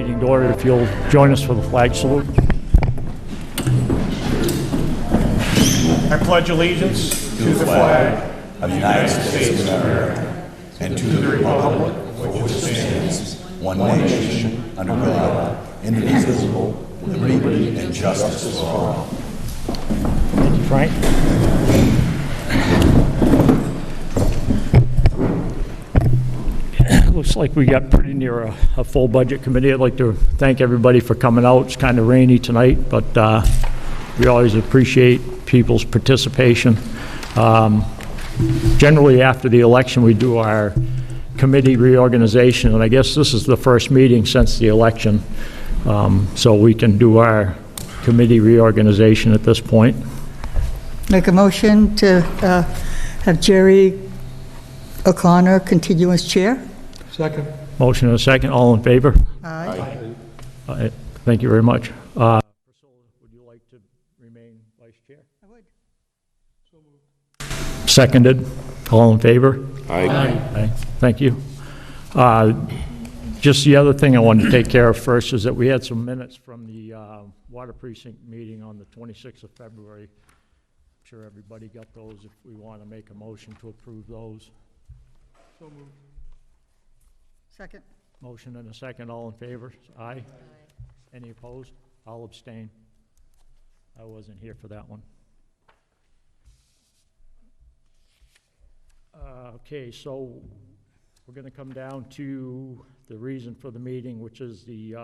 meeting to order. If you'll join us for the flag salute. I pledge allegiance to the flag of the United States of America and to the republic for which it stands, one nation, under God, indivisible, with liberty and justice for all. Thank you, Frank. Looks like we got pretty near a full budget committee. I'd like to thank everybody for coming out. It's kind of rainy tonight, but we always appreciate people's participation. Generally, after the election, we do our committee reorganization, and I guess this is the first meeting since the election, so we can do our committee reorganization at this point. Make a motion to have Jerry O'Connor continue as chair. Second. Motion and a second. All in favor? Aye. Thank you very much. Priscilla, would you like to remain vice chair? I would. So moved. Seconded. All in favor? Aye. Aye. Thank you. Just the other thing I wanted to take care of first is that we had some minutes from the water precinct meeting on the 26th of February. I'm sure everybody got those. If we want to make a motion to approve those. So moved. Second. Motion and a second. All in favor? Aye. Aye. Any opposed? I'll abstain. I wasn't here for that one. Okay, so we're going to come down to the reason for the meeting, which is the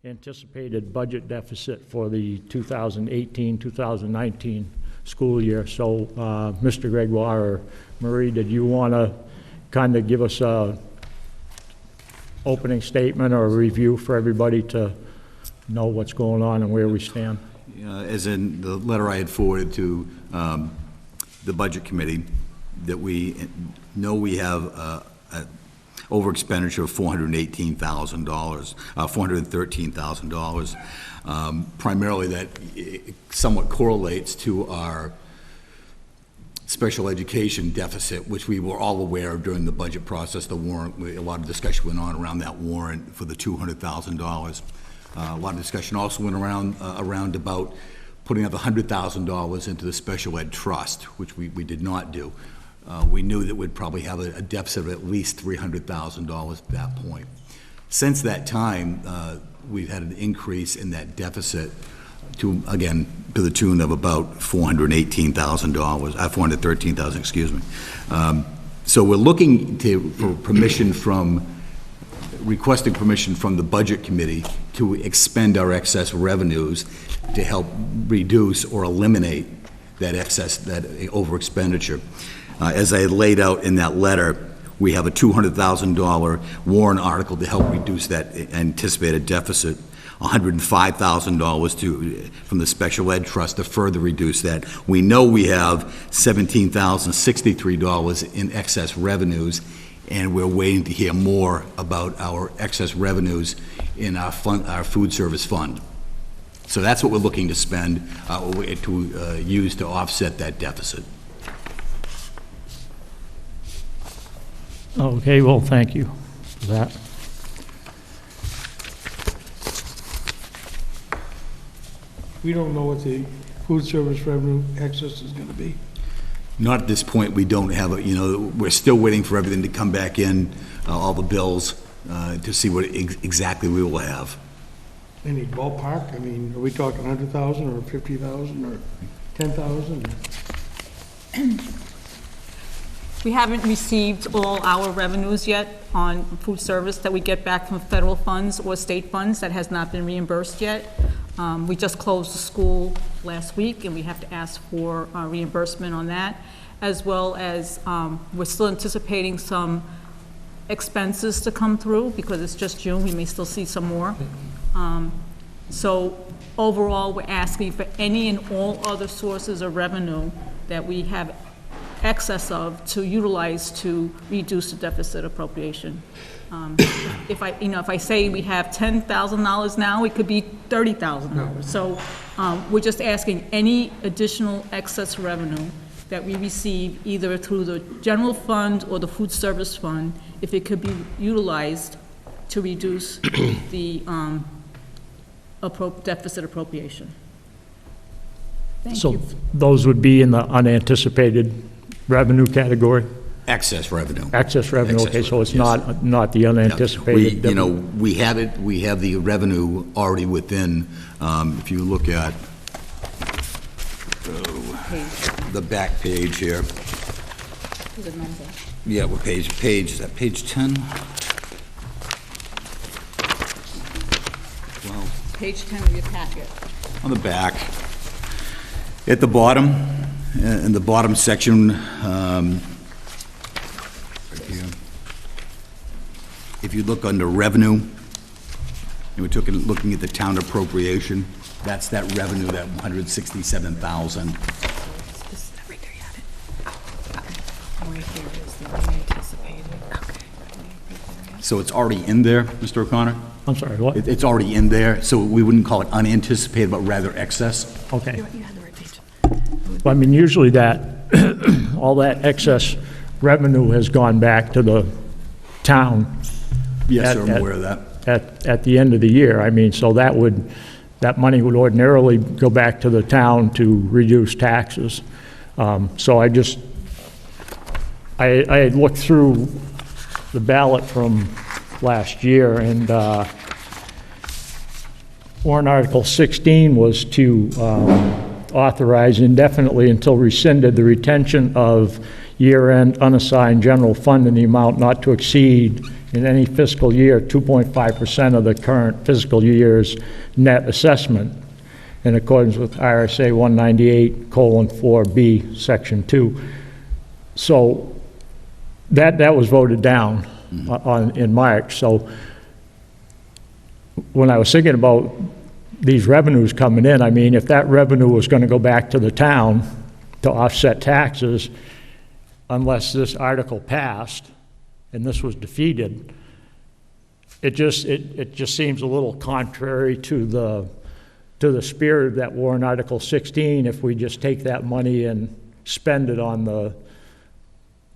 anticipated budget deficit for the 2018-2019 school year. So, Mr. Gregoire or Marie, did you want to kind of give us a opening statement or a review for everybody to know what's going on and where we stand? As in the letter I had forwarded to the Budget Committee, that we know we have an over expenditure of $413,000, primarily that somewhat correlates to our special education deficit, which we were all aware of during the budget process. The warrant, a lot of discussion went on around that warrant for the $200,000. A lot of discussion also went around about putting up $100,000 into the special ed trust, which we did not do. We knew that we'd probably have a deficit of at least $300,000 at that point. Since that time, we've had an increase in that deficit to the tune of about $413,000, excuse me. So we're looking for permission requesting permission from the Budget Committee to expend our excess revenues to help reduce or eliminate that over expenditure. As I laid out in that letter, we have a $200,000 warrant article to help reduce that anticipated deficit, $105,000 from the Special Ed Trust to further reduce that. We know we have $17,063 in excess revenues, and we're waiting to hear more about our excess revenues in our food service fund. So that's what we're looking to spend, to use to offset that deficit. Okay, well, thank you for that. We don't know what the food service revenue excess is going to be. Not at this point. We don't have we're still waiting for everything to come back in, all the bills, to see what exactly we will have. Any ballpark? I mean, are we talking 100,000 or 50,000 or 10,000? We haven't received all our revenues yet on food service that we get back from federal funds or state funds. That has not been reimbursed yet. We just closed the school last week, and we have to ask for reimbursement on that, as well as we're still anticipating some expenses to come through because it's just June. We may still see some more. So overall, we're asking for any and all other sources of revenue that we have excess of to utilize to reduce the deficit appropriation. If I say we have $10,000 now, it could be $30,000. So we're just asking any additional excess revenue that we receive either through the general fund or the food service fund, if it could be utilized to reduce the deficit appropriation. Thank So you. those would be in the unanticipated revenue category? Excess revenue. Excess revenue, Excess okay, so it's revenue, not the We, unanticipated. you know, we have it, we have the revenue already within, if you look at the back page here. Yeah, what page, is that page 10? Well, Page 10 of your packet. on the back, at the bottom, in the bottom section, right here. If you look under revenue, and we took looking at the town appropriation, that's that revenue, that 167,000. So it's already in there, Mr. O'Connor? I'm sorry, what? It's already in there, so we wouldn't call it unanticipated, but rather excess. Okay. Well, I mean, usually that, all that excess revenue has gone back to the town. Yes, sir, I'm At- aware of that. At the end of the year. I mean, so that money would ordinarily go back to the town to reduce taxes. So I had looked through the ballot from last year, and warrant Article 16 was to authorize indefinitely until rescinded the retention of year-end unassigned general fund in the amount not to exceed in any fiscal year 2.5% of the current fiscal year's net assessment in accordance with RSA 198:4B, Section 2. So that was voted down in March. So when I was thinking about these revenues coming in, I mean, if that revenue was going to go back to the town to offset taxes, unless this article passed and this was defeated, it just seems a little contrary to the spirit of that warrant Article 16 if we just take that money and spend it on the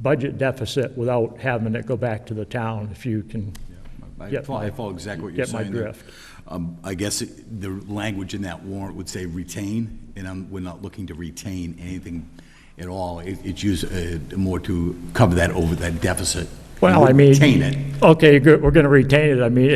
budget deficit without having it go back to the town, if you can I Get my- follow exactly what you're get my saying there. drift. I guess the language in that warrant would say retain, and we're not looking to retain anything at all. It's used more to cover that over that deficit. Well, I mean... Retain it. Okay, good, we're going to retain it. I mean,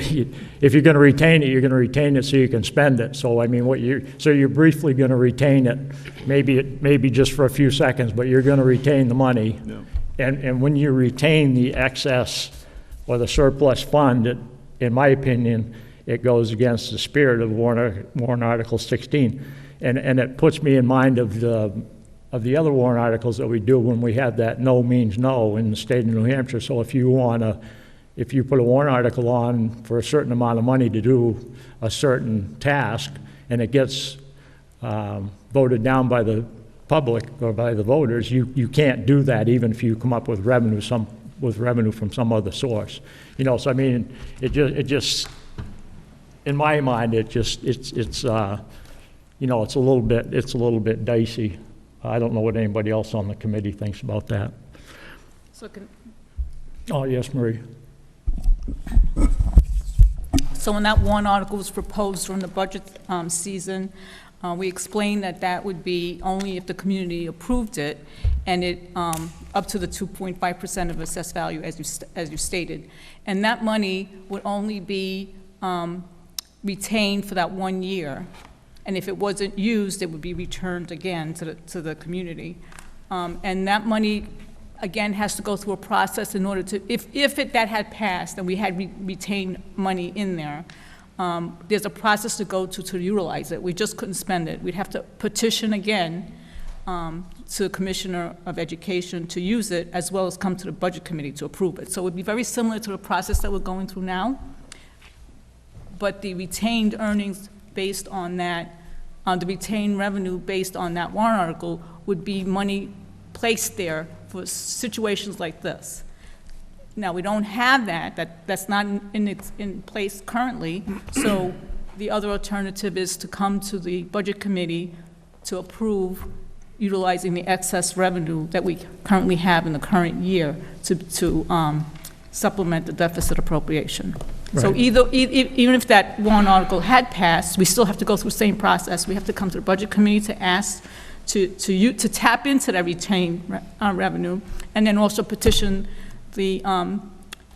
if you're going to retain it, you're going to retain it so you can spend it. So, I mean, so you're briefly going to retain it, maybe just for a few seconds, but you're going to retain the money. Yeah. And when you retain the excess or the surplus fund, in my opinion, it goes against the spirit of warrant Article 16. And it puts me in mind of the other warrant articles that we do when we have that no means no in the state of New Hampshire. So if you put a warrant article on for a certain amount of money to do a certain task, and it gets voted down by the public or by the voters, you can't do that even if you come up with revenue from some other source. You know, so I mean, it just in my mind, it's you know, it's a little bit dicey. I don't know what anybody else on the committee thinks about that. So Oh, yes, Marie. So when that warrant article was proposed during the budget season, we explained that would be only if the community approved it, and it up to the 2.5% of assessed value, as you stated. And that money would only be retained for that 1 year. And if it wasn't used, it would be returned again to the community. And that money, again, has to go through a process in order to, if that had passed and we had retained money in there, there's a process to go to utilize it. We just couldn't spend it. We'd have to petition again to the Commissioner of Education to use it, as well as come to the Budget Committee to approve it. So it would be very similar to the process that we're going through now, but the retained earnings based on that, the retained revenue based on that warrant article would be money placed there for situations like this. Now, we don't have that's not in place currently, so the other alternative is to come to the Budget Committee to approve utilizing the excess revenue that we currently have in the current year to supplement the deficit appropriation. So Right. even if that warrant article had passed, we still have to go through the same process. We have to come to the Budget Committee to ask to tap into that retained revenue, and then also petition the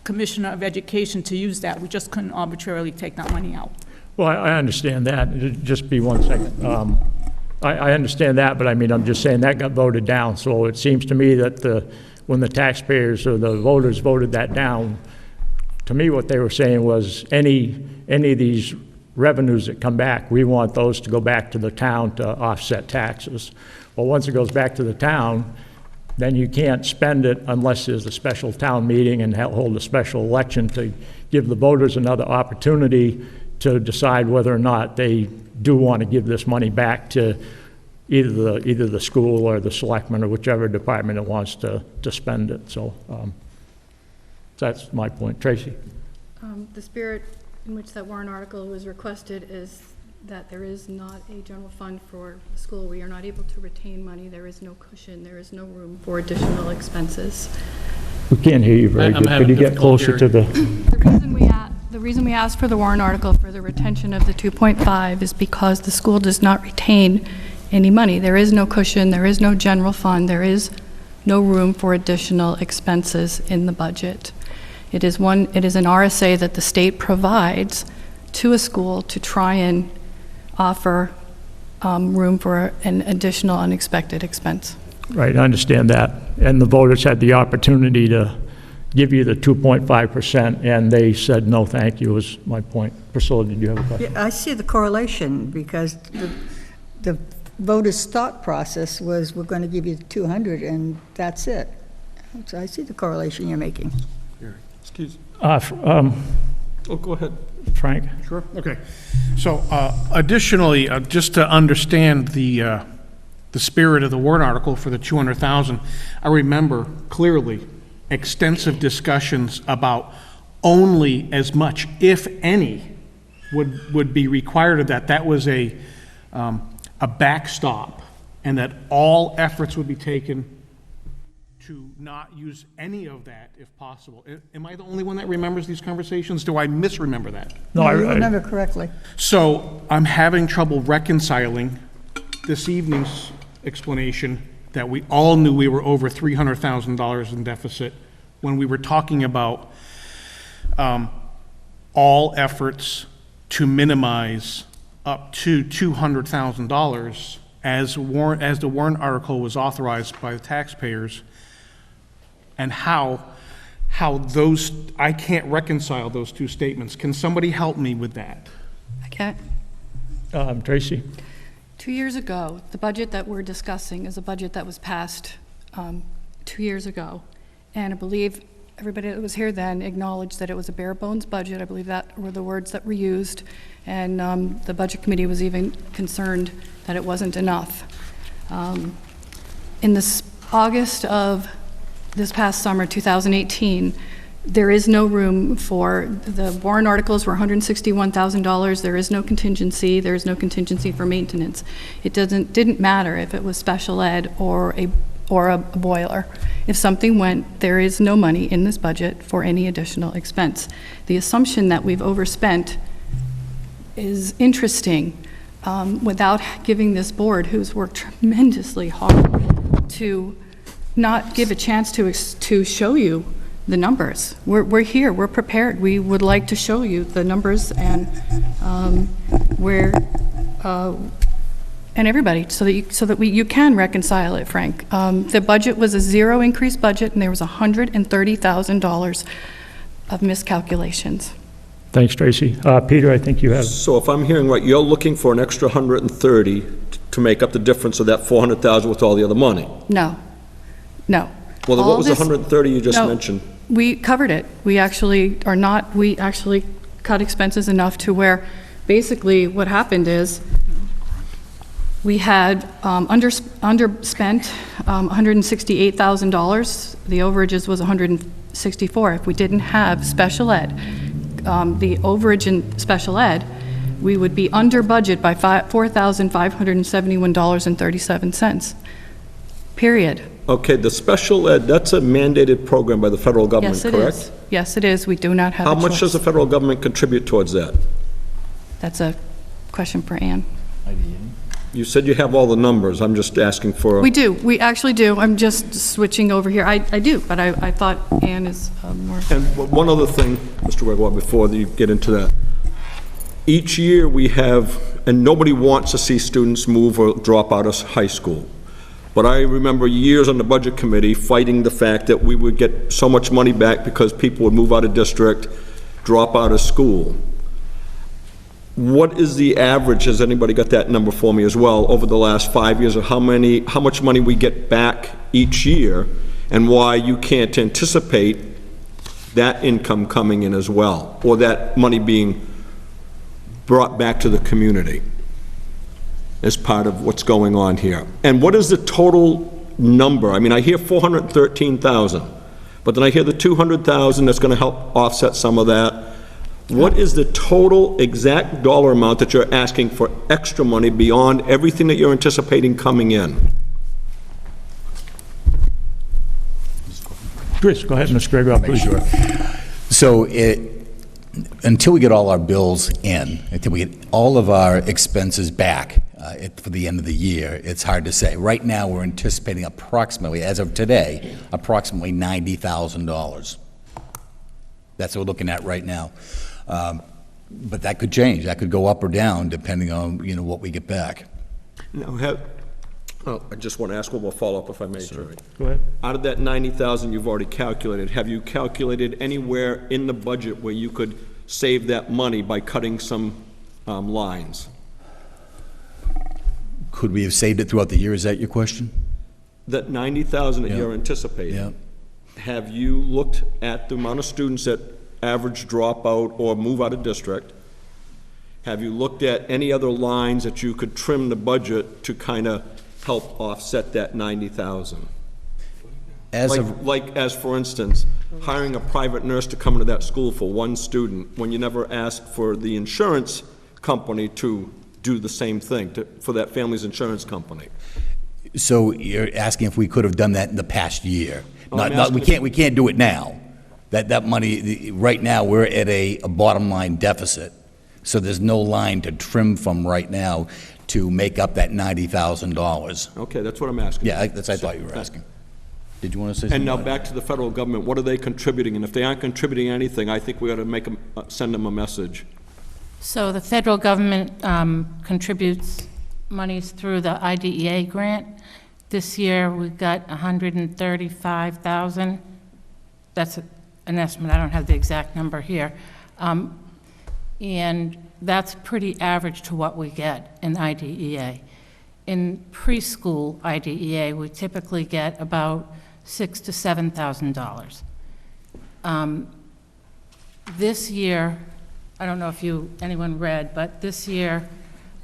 Commissioner of Education to use that. We just couldn't arbitrarily take that money out. Well, I understand that. Just be one second. I understand that, but I mean, I'm just saying that got voted down. So it seems to me that when the taxpayers or the voters voted that down, to me, what they were saying was any of these revenues that come back, we want those to go back to the town to offset taxes. Well, once it goes back to the town, then you can't spend it unless there's a special town meeting and hold a special election to give the voters another opportunity to decide whether or not they do want to give this money back to either the school or the selectmen or whichever department it wants to spend it. So that's my point. Tracy? The spirit in which that warrant article was requested is that there is not a general fund for the school. We are not able to retain money. There is no cushion. There is no room for additional expenses. We can't hear you very I'm good. Could having you get difficulty closer to the... The reason we asked for the warrant article for the retention of the 2.5 is because the school does not retain any money. There is no cushion. There is no general fund. There is no room for additional expenses in the budget. It is an RSA that the state provides to a school to try and offer room for an additional unexpected expense. Right, I understand that. And the voters had the opportunity to give you the 2.5%, and they said, no, thank you, was my point. Priscilla, did you have a question? Yeah, I see the correlation, because the voters' thought process was, we're going to give you 200, and that's it. So I see the correlation you're making. Excuse me. Oh, go ahead. Frank? Sure, okay. So additionally, just to understand the spirit of the warrant article for the 200,000, I remember clearly extensive discussions about only as much, if any, would be required of that. That was a backstop, and that all efforts would be taken to not use any of that if possible. Am I the only one that remembers these conversations? Do I misremember that? No, You remember correctly. So I'm having trouble reconciling this evening's explanation that we all knew we were over $300,000 in deficit when we were talking about all efforts to minimize up to $200,000 as the warrant article was authorized by the taxpayers, and how those, I can't reconcile those two statements. Can somebody help me with that? I can't. Tracy? 2 years ago, the budget that we're discussing is a budget that was passed 2 years ago. And I believe everybody that was here then acknowledged that it was a bare bones budget. I believe that were the words that were used. And the Budget Committee was even concerned that it wasn't enough. In this August of this past summer, 2018, there is no room for, the warrant articles were $161,000. There is no contingency. There is no contingency for maintenance. It didn't matter if it was special ed or a boiler. If something went, there is no money in this budget for any additional expense. The assumption that we've overspent is interesting, without giving this board, who's worked tremendously hard, to not give a chance to show you the numbers. We're here, we're prepared. We would like to show you the numbers and and everybody, so that you can reconcile it, Frank. The budget was a zero increase budget, and there was $130,000 of miscalculations. Thanks, Tracy. Peter, I think you have... So if I'm hearing right, you're looking for an extra 130 to make up the difference of that 400,000 with all the other money? No. Well, then All what was the this- 130 you just No, mentioned? We covered it. We actually cut expenses enough to where, basically, what happened is, we had underspent $168,000. The overages was $164,000. If we didn't have special ed, the overage in special ed, we would be under budget by $4,571.37. period. Okay, the special ed, that's a mandated program by the federal government, Yes, it correct? is. Yes, it is. We do not have a How choice. much does the federal government contribute towards that? That's a question for Ann. You said you have all the numbers, I'm just asking for... We do. We actually do. I'm just switching over here. I do, but I thought Ann is more. And one other thing, Mr. Gregoire, before you get into that. Each year we have, and nobody wants to see students move or drop out of high school. But I remember years on the budget committee fighting the fact that we would get so much money back because people would move out of district, drop out of school. What is the average, has anybody got that number for me as well, over the last 5 years, of how much money we get back each year, and why you can't anticipate that income coming in as well, or that money being brought back to the community as part of what's going on here? And what is the total number? I mean, I hear 413,000, but then I hear the 200,000 that's going to help offset some of that. What is the total exact dollar amount that you're asking for extra money beyond everything that you're anticipating coming in? Chris, go ahead, Mr. Gregoire, please. Sure. So until we get all our bills in, until we get all of our expenses back for the end of the year, it's hard to say. Right now, we're anticipating approximately, as of today, approximately $90,000. That's what we're looking at right now. But that could change. That could go up or down depending on, what we get back. Now, I just want to ask one more follow-up if I may, Jerry. Go ahead. Out of that 90,000 you've already calculated, have you calculated anywhere in the budget where you could save that money by cutting some lines? Could we have saved it throughout the year? Is that your question? That 90,000 that Yeah. you're anticipating? Yeah. Have you looked at the amount of students that average dropout or move out of district? Have you looked at any other lines that you could trim the budget to kind of help offset that 90,000? As for instance, hiring a private nurse to come into that school for one student, when you never asked for the insurance company to do the same thing, for that family's insurance company. So you're asking if we could have done that in the past year? I'm asking We can't do it now. That money, right now, we're at a bottom line deficit. So there's no line to trim from right now to make up that $90,000. Okay, that's what I'm asking. Yeah, that's what I thought you were asking. Did you want to say something? And now back to the federal government, what are they contributing? And if they aren't contributing anything, I think we ought to send them a message. So the federal government contributes monies through the IDEA grant. This year, we've got $135,000. That's an estimate. I don't have the exact number here. And that's pretty average to what we get in IDEA. In preschool IDEA, we typically get about $6,000 to $7,000. This year, I don't know if anyone read, but this year,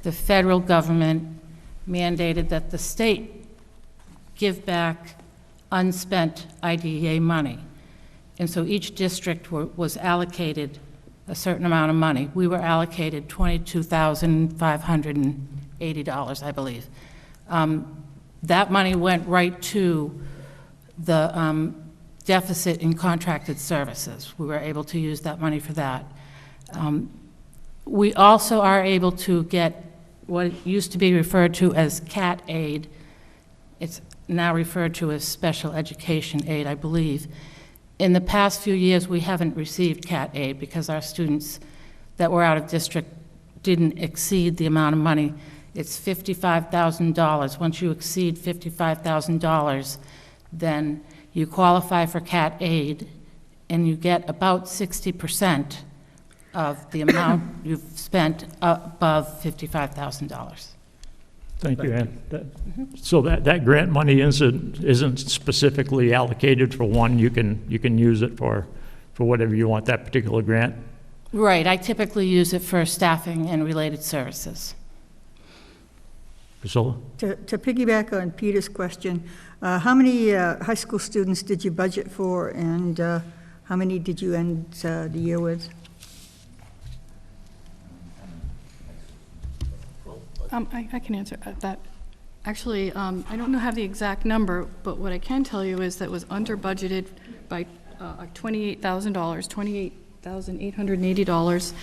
the federal government mandated that the state give back unspent IDEA money. And so each district was allocated a certain amount of money. We were allocated $22,580, I believe. That money went right to the deficit in contracted services. We were able to use that money for that. We also are able to get what used to be referred to as CAT aid. It's now referred to as special education aid, I believe. In the past few years, we haven't received CAT aid because our students that were out of district didn't exceed the amount of money. It's $55,000. Once you exceed $55,000, then you qualify for CAT aid, and you get about 60% of the amount you've spent above $55,000. Thank you, Ann. So that grant money isn't specifically allocated for one. You can use it for whatever you want, that particular grant? Right. I typically use it for staffing and related services. Priscilla? To piggyback on Peter's question, how many high school students did you budget for, and how many did you end the year with? I can answer that. Actually, I don't have the exact number, but what I can tell you is that was under budgeted by $28,000, $28,880.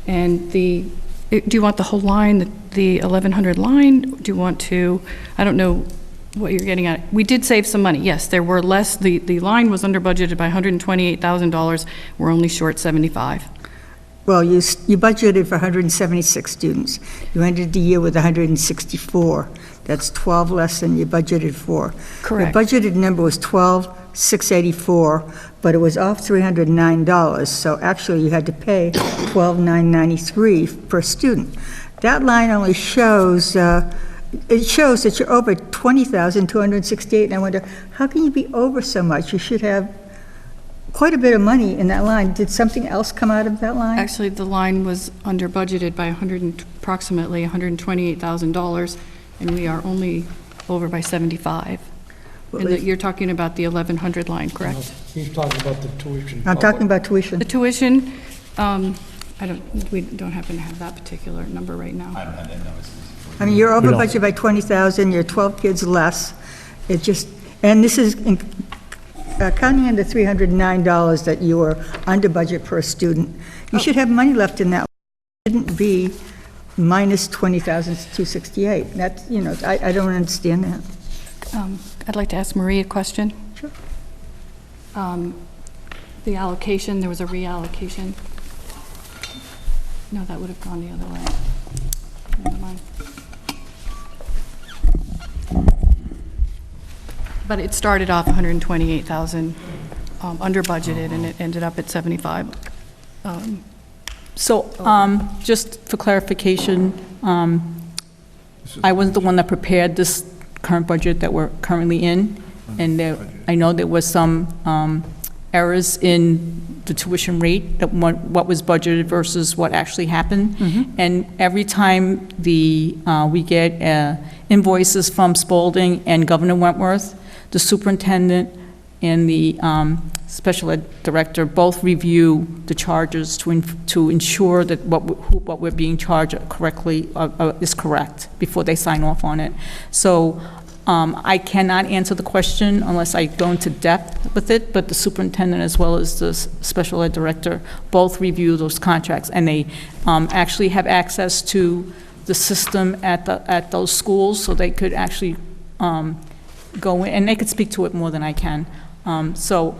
And do you want the whole line, the 1,100 line? Do you want to, I don't know what you're getting at. We did save some money, yes. There were less, the line was under budgeted by $128,000. We're only short 75. Well, you budgeted for 176 students. You ended the year with 164. That's 12 less than you budgeted for. Correct. The budgeted number was 12,684, but it was off $309, so actually you had to pay $12,993 per student. That line only shows, it shows that you're over 20,268, and I wonder, how can you be over so much? You should have quite a bit of money in that line. Did something else come out of that line? Actually, the line was under budgeted by approximately $128,000, and we are only over by 75. And you're talking about the 1,100 line, correct? He's talking about the tuition. I'm talking about tuition. The tuition, we don't happen to have that particular number right now. I don't have that number. I mean, you're over We don't. budget by 20,000, you're 12 kids less. It just, and this is counting in the $309 that you were under budget per student. You should have money left in that. It shouldn't be minus 20,268. That's, I don't understand that. I'd like to ask Marie a question. Sure. The allocation, there was a reallocation. No, that would have gone the other way. Never mind. But it started off 128,000 under budgeted, and it ended up at 75. So, just for clarification, I was the one that prepared this current budget that we're currently in, and I know there was some errors in the tuition rate, that what was budgeted versus what actually happened. And every time we get invoices from Spalding and Governor Wentworth, the superintendent and the special ed director both review the charges to ensure that what we're being charged correctly is correct before they sign off on it. So I cannot answer the question unless I go into depth with it, but the superintendent as well as the special ed director both review those contracts, and they actually have access to the system at those schools, so they could actually go in, and they could speak to it more than I can. So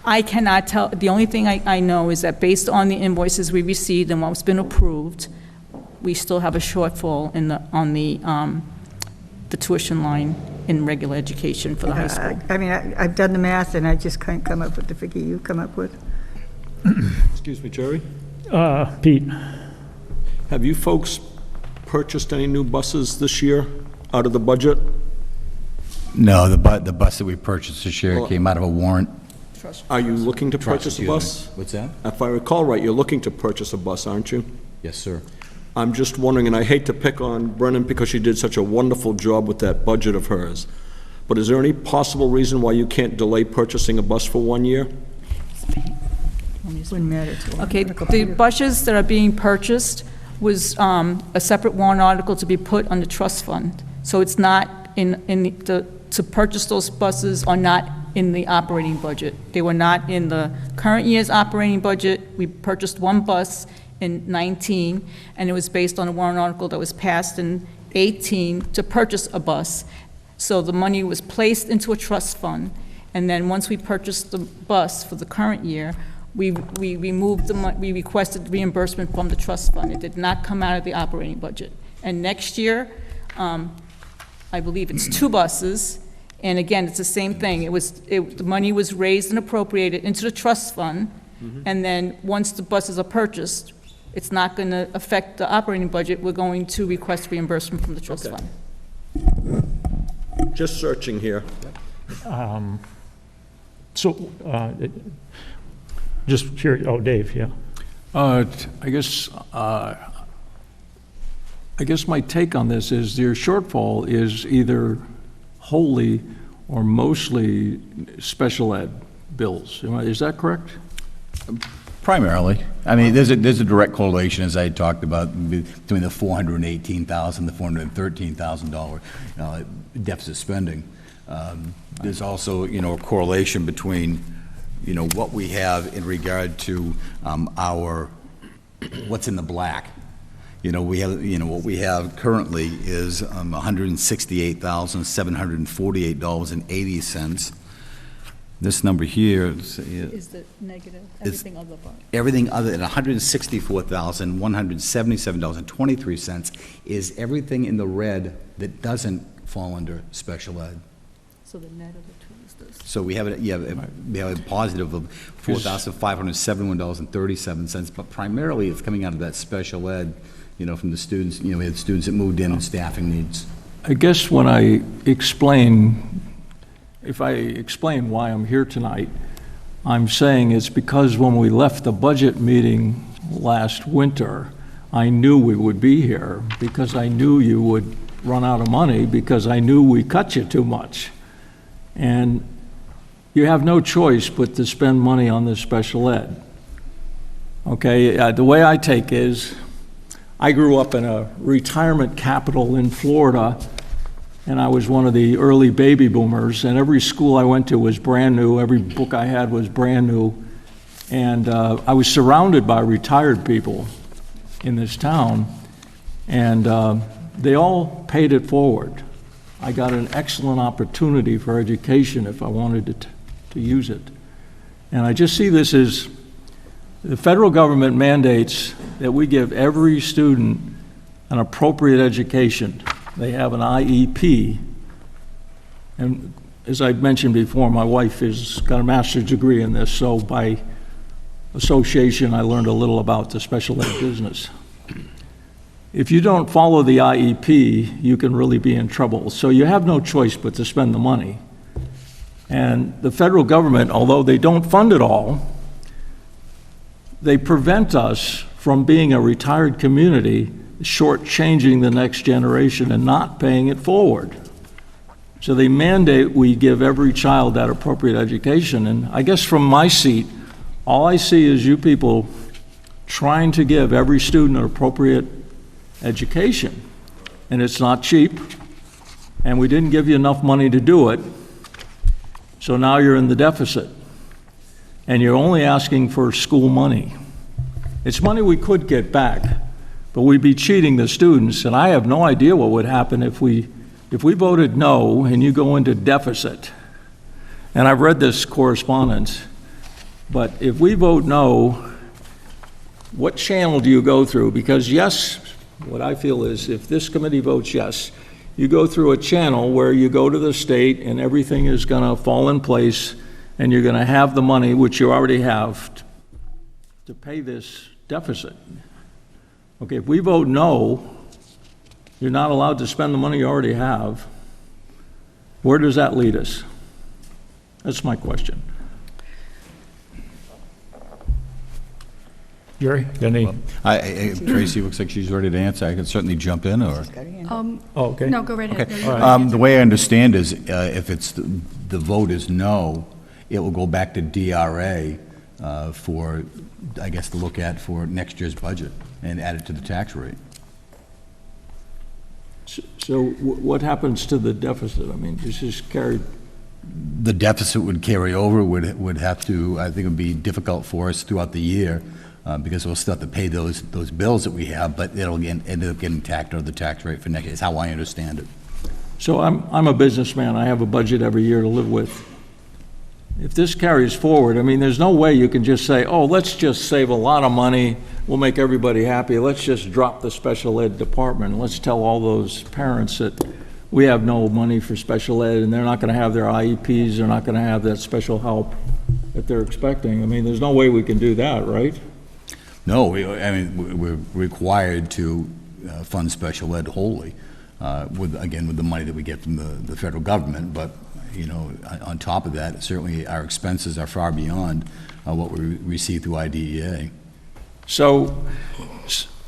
I cannot tell, the only thing I know is that based on the invoices we received and what's been approved, we still have a shortfall on the tuition line in regular education for the high school. I mean, I've done the math, and I just can't come up with the figure you come up with. Excuse me, Jerry? Pete? Have you folks purchased any new buses this year out of the budget? No, the bus that we purchased this year came out of a warrant. Are you looking to purchase a bus? What's that? If I recall right, you're looking to purchase a bus, aren't you? Yes, sir. I'm just wondering, and I hate to pick on Brennan because she did such a wonderful job with that budget of hers, but is there any possible reason why you can't delay purchasing a bus for 1 year? Wouldn't matter to them. Okay, the buses that are being purchased was a separate warrant article to be put on the trust fund. So it's not to purchase those buses are not in the operating budget. They were not in the current year's operating budget. We purchased one bus in 19, and it was based on a warrant article that was passed in 18 to purchase a bus. So the money was placed into a trust fund, and then once we purchased the bus for the current year, we removed we requested reimbursement from the trust fund. It did not come out of the operating budget. And next year, I believe it's 2 buses, and again, it's the same thing. The money was raised and appropriated into the trust fund, and then once the buses are purchased, it's not going to affect the operating budget. We're going to request reimbursement from the trust fund. Just searching here. So, just curious, Dave, yeah. I guess my take on this is your shortfall is either wholly or mostly special ed bills. Is that correct? Primarily. I mean, there's a direct correlation, as I talked about, between the $418,000, the $413,000 deficit spending. There's also, a correlation between, what we have in regard to what's in the black. We have, what we have currently is $168,748.80. This number here Is the negative, everything other than. everything other than $164,177.23 is everything in the red that doesn't fall under special ed. So the net of the two is this. So we have we have a positive of $4,571.37, but primarily it's coming out of that special ed, from the students, we had students that moved in and staffing needs. I guess if I explain why I'm here tonight, I'm saying it's because when we left the budget meeting last winter, I knew we would be here, because I knew you would run out of money, because I knew we cut you too much. And you have no choice but to spend money on this special ed. Okay, the way I take is, I grew up in a retirement capital in Florida, and I was one of the early baby boomers, and every school I went to was brand new, every book I had was brand new, and I was surrounded by retired people in this town, and they all paid it forward. I got an excellent opportunity for education if I wanted to use it. And I just see this as the federal government mandates that we give every student an appropriate education. They have an IEP. And as I mentioned before, my wife has got a master's degree in this, so by association, I learned a little about the special ed business. If you don't follow the IEP, you can really be in trouble. So you have no choice but to spend the money. And the federal government, although they don't fund it all, they prevent us from being a retired community, shortchanging the next generation and not paying it forward. So they mandate we give every child that appropriate education. And I guess from my seat, all I see is you people trying to give every student an appropriate education. And it's not cheap, and we didn't give you enough money to do it, so now you're in the deficit. And you're only asking for school money. It's money we could get back, but we'd be cheating the students, and I have no idea what would happen if we voted no and you go into deficit. And I've read this correspondence, but if we vote no, what channel do you go through? Because yes, what I feel is if this committee votes yes, you go through a channel where you go to the state and everything is gonna fall in place and you're gonna have the money, which you already have, to pay this deficit. Okay, if we vote no, you're not allowed to spend the money you already have. Where does that lead us? That's my question. Jerry, any? Tracy looks like she's ready to answer. I can certainly jump in, or? Oh, okay. No, go right ahead. Okay. No, you can The way I understand is, if the vote is no, it will go back to DRA for, I guess, to look at for next year's budget and add it to the tax rate. So what happens to the deficit? I mean, this is carried. The deficit would carry over, would have to, I think it would be difficult for us throughout the year, because we'll still have to pay those bills that we have, but it'll end up getting tacked out of the tax rate for next year, is how I understand it. So I'm a businessman. I have a budget every year to live with. If this carries forward, I mean, there's no way you can just say, oh, let's just save a lot of money, we'll make everybody happy, let's just drop the special ed department, let's tell all those parents that we have no money for special ed and they're not going to have their IEPs, they're not going to have that special help that they're expecting. I mean, there's no way we can do that, right? No, we're required to fund special ed wholly, with the money that we get from the federal government, but on top of that, certainly our expenses are far beyond what we receive through IDEA. So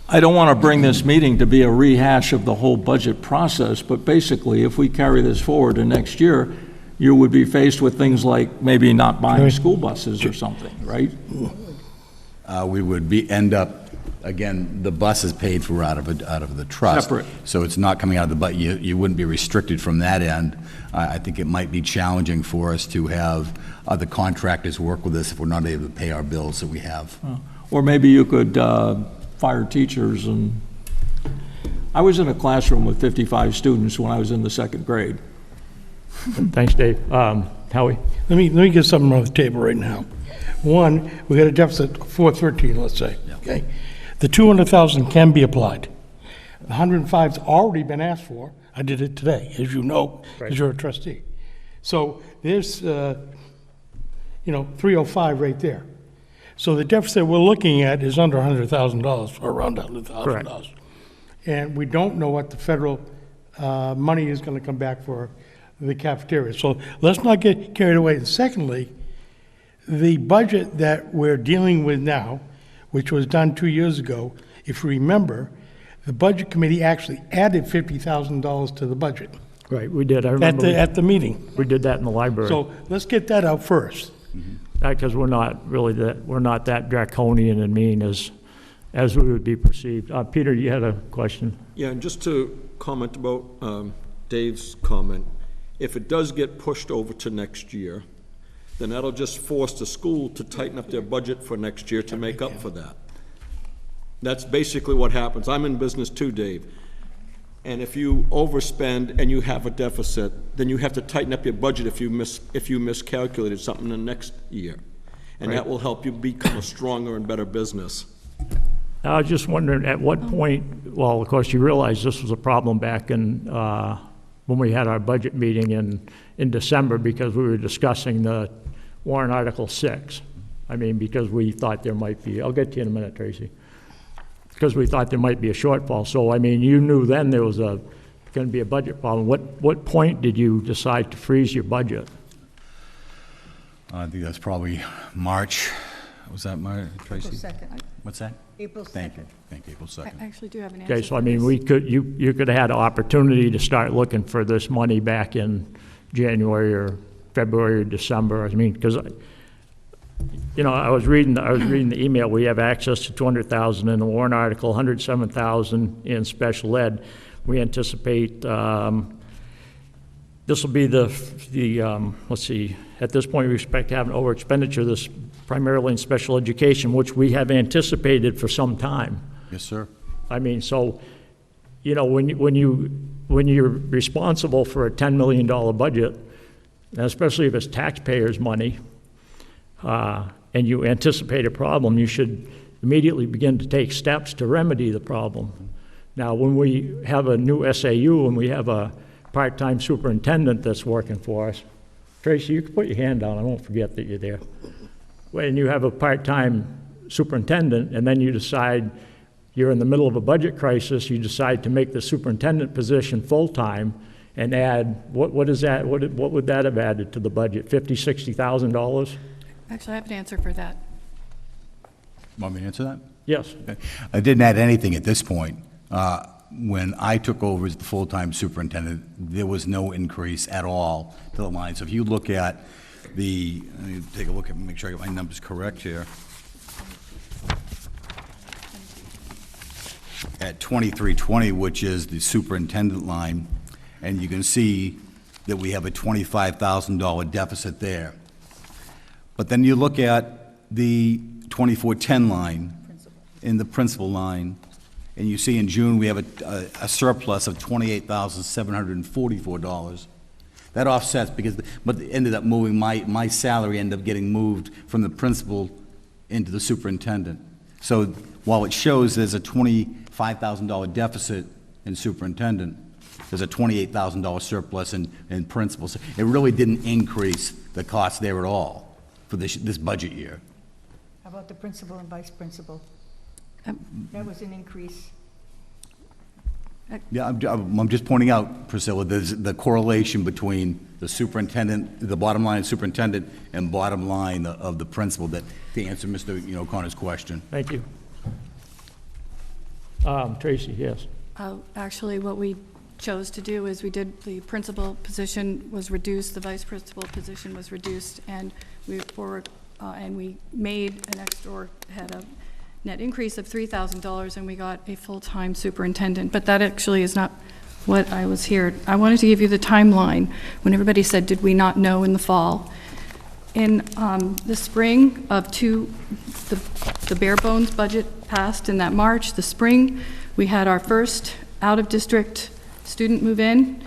I don't want to bring this meeting to be a rehash of the whole budget process, but basically, if we carry this forward to next year, you would be faced with things like maybe not buying school buses or something, right? we would end up, again, the bus is paid for out of the trust. Separate. So it's not coming out of the, but you wouldn't be restricted from that end. I think it might be challenging for us to have other contractors work with us if we're not able to pay our bills that we have. Or maybe you could fire teachers and, I was in a classroom with 55 students when I was in the second grade. Thanks, Dave. Howie? Let me get something on the table right now. One, we got a deficit of 413, let's say, okay? The 200,000 can be applied. The 105's already been asked for. I did it today, as you know, because you're a trustee. So there's, 305 right there. So the deficit we're looking at is under $100,000, or around $100,000. And we don't know what the federal money is going to come back for the cafeteria. So let's not get carried away. And secondly, the budget that we're dealing with now, which was done 2 years ago, if you remember, the Budget Committee actually added $50,000 to the budget. Right, we did. I remember. At the meeting. We did that in the library. So let's get that out first. Because we're not that draconian and mean as we would be perceived. Peter, you had a question? Yeah, and just to comment about Dave's comment, if it does get pushed over to next year, then that'll just force the school to tighten up their budget for next year to make up for that. That's basically what happens. I'm in business too, Dave. And if you overspend and you have a deficit, then you have to tighten up your budget if you miscalculated something the next year. And that will help you become a stronger and better business. I was just wondering, at what point, well, of course, you realize this was a problem back in, when we had our budget meeting in December, because we were discussing the warrant Article 6. I mean, because we thought there might be, I'll get to you in a minute, Tracy, because we thought there might be a shortfall. So, I mean, you knew then there was going to be a budget problem. What point did you decide to freeze your budget? I think that's probably March. Was that March, Tracy? April 2nd. What's that? April 2nd. Thank you, April 2nd. I actually do have an answer. Okay, so I for mean, this. you could have had an opportunity to start looking for this money back in January or February or December. I mean, because, I was reading the email. We have access to 200,000 in the warrant article, 107,000 in special ed. We anticipate this will be let's see. At this point, we expect to have an over expenditure this primarily in special education, which we have anticipated for some time. Yes, sir. I mean, so, when you're responsible for a $10 million budget, and especially if it's taxpayers' money, and you anticipate a problem, you should immediately begin to take steps to remedy the problem. Now, when we have a new SAU and we have a part-time superintendent that's working for us, Tracy, you can put your hand down, I won't forget that you're there. When you have a part-time superintendent and then you decide you're in the middle of a budget crisis, you decide to make the superintendent position full-time and add, what is that, what would that have added to the budget, $50,000, $60,000? Actually, I have an answer for that. Want me to answer that? Yes. Okay. I didn't add anything at this point. When I took over as the full-time superintendent, there was no increase at all to the line. So if you look at let me take a look at, make sure I get my numbers correct here. At 2320, which is the superintendent line, and you can see that we have a $25,000 deficit there. But then you look at the 2410 line in the principal line, and you see in June we have a surplus of $28,744. That offsets but it ended up moving, my salary ended up getting moved from the principal into the superintendent. So while it shows there's a $25,000 deficit in superintendent, there's a $28,000 surplus in principal. So it really didn't increase the cost there at all for this budget year. How about the principal and vice principal? That was an increase. Yeah, I'm just pointing out, Priscilla, there's the correlation between the superintendent, the bottom line of superintendent, and bottom line of the principal, that to answer Mr. O'Connor's question. Thank you. Tracy, yes. Actually, what we chose to do is the principal position was reduced, the vice principal position was reduced, and for and we made an extra, or had a net increase of $3,000, and we got a full-time superintendent. But that actually is not what I was here. I wanted to give you the timeline when everybody said, did we not know in the fall? In the spring of the bare bones budget passed in that March. The spring, we had our first out-of-district student move in.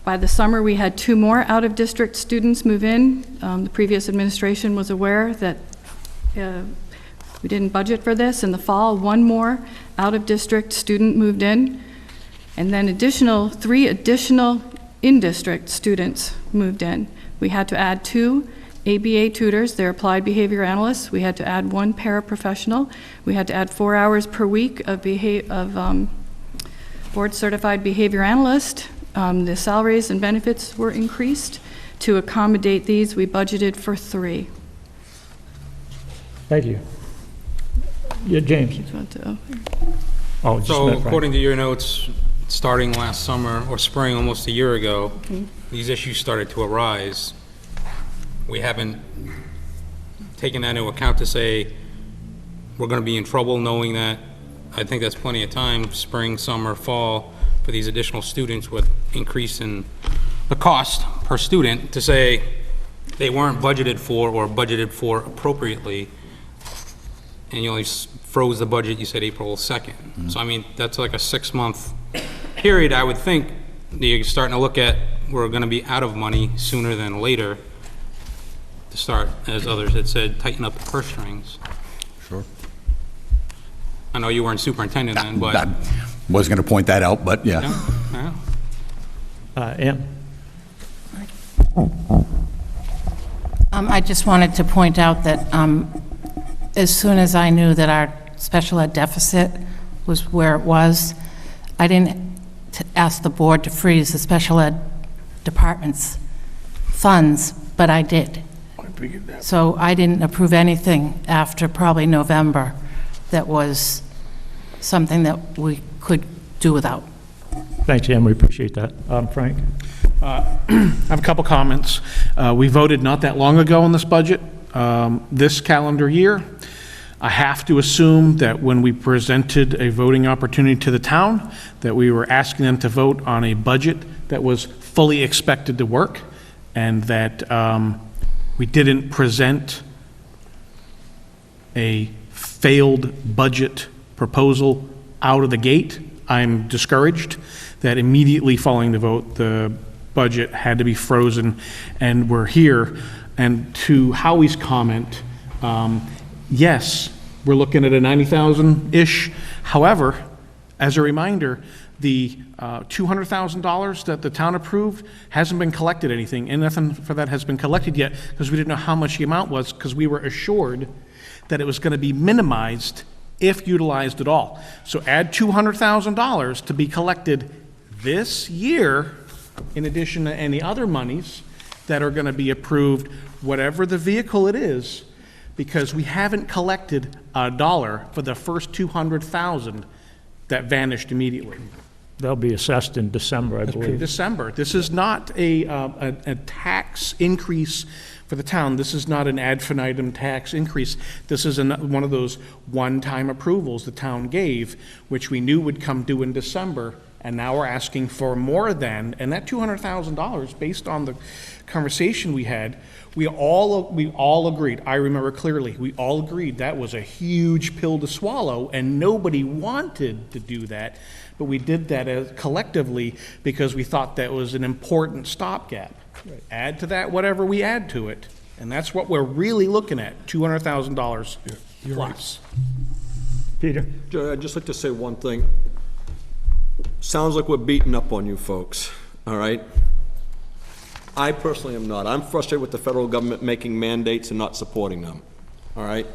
By the summer, we had 2 more out-of-district students move in. The previous administration was aware that we didn't budget for this. In the fall, 1 more out-of-district student moved in. And then 3 additional in-district students moved in. We had to add 2 ABA tutors, they're applied behavior analysts. We had to add 1 paraprofessional. We had to add 4 hours per week of board-certified behavior analyst. The salaries and benefits were increased. To accommodate these, we budgeted for 3. Thank you. Yeah, James. Oh, just a So minute, Frank. according to your notes, starting last summer or spring, almost a year ago, these issues started to arise. We haven't taken that into account to say we're going to be in trouble, knowing that I think that's plenty of time, spring, summer, fall, for these additional students with increase in the cost per student, to say they weren't budgeted for or budgeted for appropriately, and you only froze the budget, you said April 2nd. So I mean, that's like a 6-month period. I would think that you're starting to look at, we're going to be out of money sooner than later, to start, as others had said, tighten up the purse strings. Sure. I know you weren't superintendent then, but. I was going to point that out, but yeah. Ann? I just wanted to point out that as soon as I knew that our special ed deficit was where it was, I didn't ask the board to freeze the special ed department's funds, but I did. So I didn't approve anything after probably November that was something that we could do without. Thanks, Ann, we appreciate that. Frank? I have a couple comments. We voted not that long ago on this budget, this calendar year. I have to assume that when we presented a voting opportunity to the town, that we were asking them to vote on a budget that was fully expected to work, and that we didn't present a failed budget proposal out of the gate. I'm discouraged that immediately following the vote, the budget had to be frozen, and we're here. And to Howie's comment, yes, we're looking at a 90,000-ish. However, as a reminder, the $200,000 that the town approved hasn't been collected anything, and nothing for that has been collected yet, because we didn't know how much the amount was, because we were assured that it was going to be minimized if utilized at all. So add $200,000 to be collected this year, in addition to any other monies that are going to be approved, whatever the vehicle it is, because we haven't collected a dollar for the first $200,000 that vanished immediately. They'll be assessed in December, I believe. December. This is not a tax increase for the town. This is not an ad infinitum tax increase. This is one of those one-time approvals the town gave, which we knew would come due in December, and now we're asking for more than, and that $200,000, based on the conversation we had, we all agreed, I remember clearly, we all agreed that was a huge pill to swallow, and nobody wanted to do that, but we did that collectively because we thought that was an important stopgap. Right. Add to that whatever we add to it, and that's what we're really looking at, $200,000 plus. Peter? Joe, I'd just like to say one thing. Sounds like we're beating up on you folks, all right? I personally am not. I'm frustrated with the federal government making mandates and not supporting them, all right?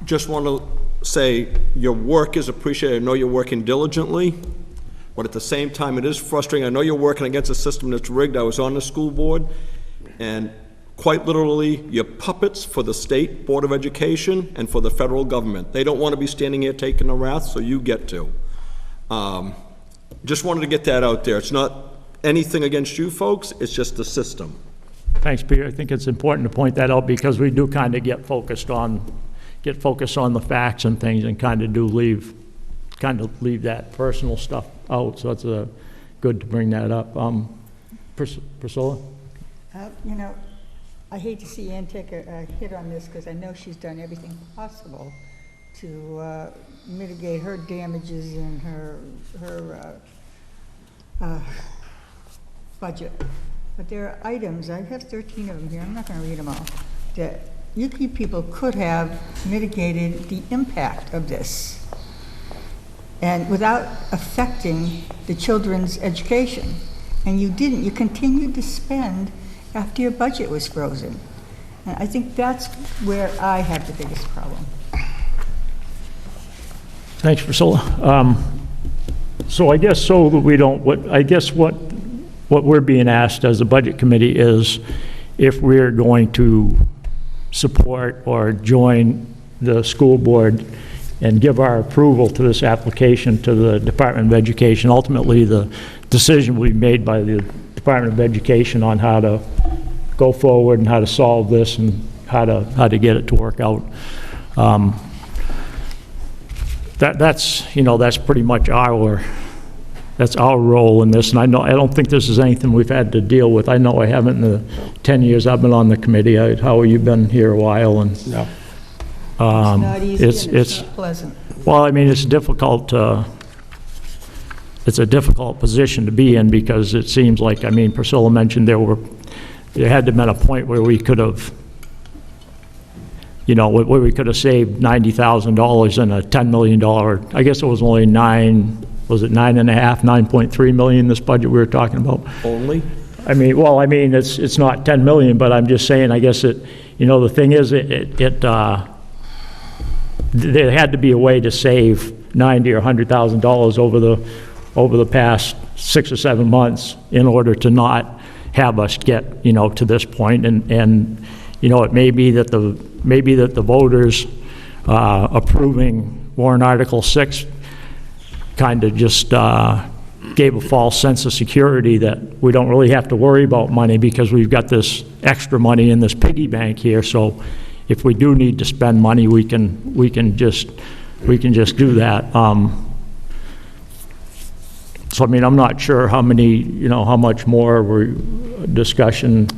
Just want to say your work is appreciated. I know you're working diligently, but at the same time, it is frustrating. I know you're working against a system that's rigged. I was on the school board, and quite literally, you're puppets for the State Board of Education and for the federal government. They don't want to be standing here taking a wrath, so you get to. Just wanted to get that out there. It's not anything against you folks, it's just the system. Thanks, Peter. I think it's important to point that out because we do kind of get focused on the facts and things and kind of leave that personal stuff out. So it's good to bring that up. Priscilla? You know, I hate to see Ann take a hit on this because I know she's done everything possible to mitigate her damages in her budget. But there are items, I have 13 of them here, I'm not going to read them all, that you people could have mitigated the impact of this and without affecting the children's education. And you didn't. You continued to spend after your budget was frozen. And I think that's where I have the biggest problem. Thanks, Priscilla. So I guess so that we don't, what we're being asked as a budget committee is if we're going to support or join the school board and give our approval to this application to the Department of Education. Ultimately, the decision will be made by the Department of Education on how to go forward and how to solve this and how to get it to work out. That's pretty much that's our role in this, and I don't think this is anything we've had to deal with. I know I haven't in the 10 years I've been on the committee. Howard, you've been here a while, and No. It's not easy and it's not pleasant. well, I mean, it's difficult. It's a difficult position to be in because it seems like, I mean, Priscilla mentioned there had to have been a point where we could have, where we could have saved $90,000 in a $10 million. I guess it was only was it 9.3 million this budget we were talking about? Only? I mean, it's not 10 million, but I'm just saying, I guess the thing is, there had to be a way to save $90,000 or $100,000 over the past 6 or 7 months in order to not have us get, to this point. And it may be that the voters approving warrant Article 6 kind of just gave a false sense of security that we don't really have to worry about money because we've got this extra money in this piggy bank here. So if we do need to spend money, we can just do that. So I mean, I'm not sure how much more discussion.